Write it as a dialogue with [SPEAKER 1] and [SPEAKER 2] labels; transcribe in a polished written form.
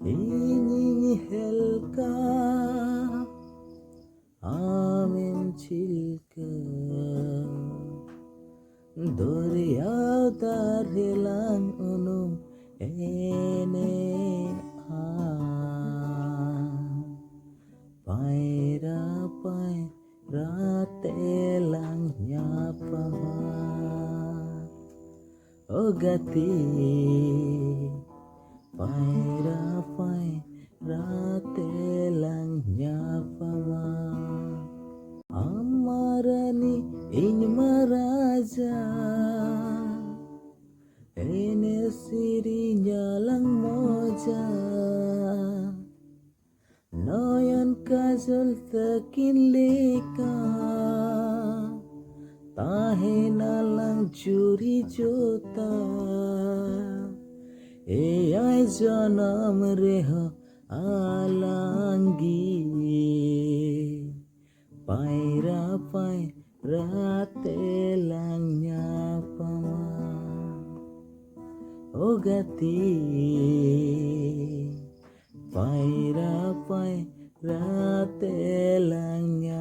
[SPEAKER 1] Ini helka amin chilka Doriau tarhelang unum ene a Paira paira telang nyapama Ogati Paira telang nyapama Amarani inymaraja Ene siri nyalang moja Noyan kajol takin leka Tahe nalang curi jota Ai janam reha alangi Paira telang nyapama Ogati Paira telang nyapama